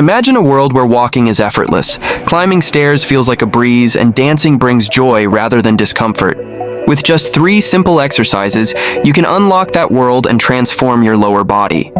Imagine a world where walking is effortless, climbing stairs feels like a breeze, and dancing brings joy rather than discomfort. With just 3 simple exercises, you can unlock that world and transform your lower body.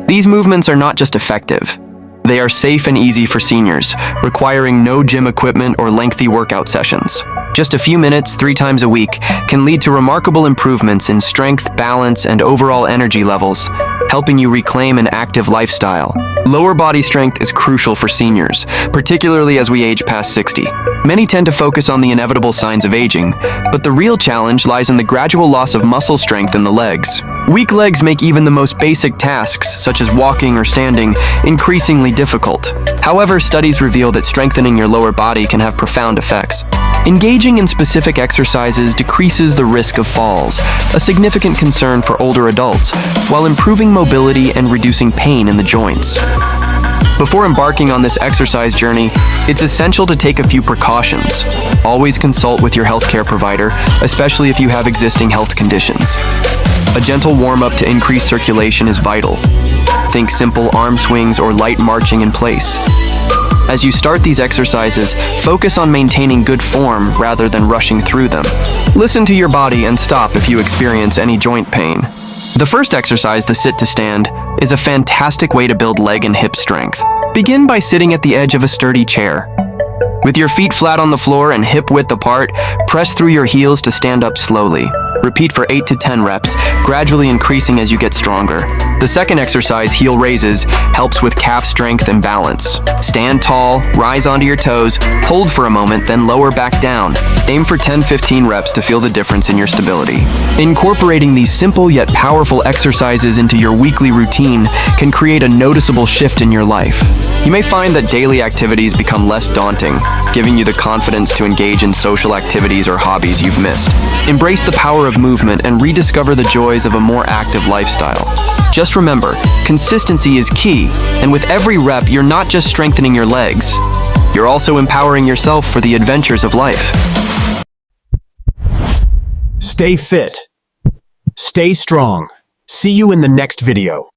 These movements are not just effective. They are safe and easy for seniors, requiring no gym equipment or lengthy workout sessions. Just a few minutes, 3 times a week, can lead to remarkable improvements in strength, balance, and overall energy levels, helping you reclaim an active lifestyle. Lower body strength is crucial for seniors, particularly as we age past 60. Many tend to focus on the inevitable signs of aging, but the real challenge lies in the gradual loss of muscle strength in the legs. Weak legs make even the most basic tasks, such as walking or standing, increasingly difficult. However, studies reveal that strengthening your lower body can have profound effects. Engaging in specific exercises decreases the risk of falls, a significant concern for older adults, while improving mobility and reducing pain in the joints. Before embarking on this exercise journey, it's essential to take a few precautions. Always consult with your healthcare provider, especially if you have existing health conditions. A gentle warm-up to increase circulation is vital. Think simple arm swings or light marching in place. As you start these exercises, focus on maintaining good form rather than rushing through them. Listen to your body and stop if you experience any joint pain. The first exercise, the sit to stand, is a fantastic way to build leg and hip strength. Begin by sitting at the edge of a sturdy chair. With your feet flat on the floor and hip width apart, press through your heels to stand up slowly. Repeat for 8 to 10 reps, gradually increasing as you get stronger. The second exercise, heel raises, helps with calf strength and balance. Stand tall, rise onto your toes, hold for a moment, then lower back down. Aim for 10-15 reps to feel the difference in your stability. Incorporating these simple yet powerful exercises into your weekly routine can create a noticeable shift in your life. You may find that daily activities become less daunting, giving you the confidence to engage in social activities or hobbies you've missed. Embrace the power of movement and rediscover the joys of a more active lifestyle. Just remember, consistency is key, and with every rep, you're not just strengthening your legs, you're also empowering yourself for the adventures of life. Stay fit. Stay strong. See you in the next video.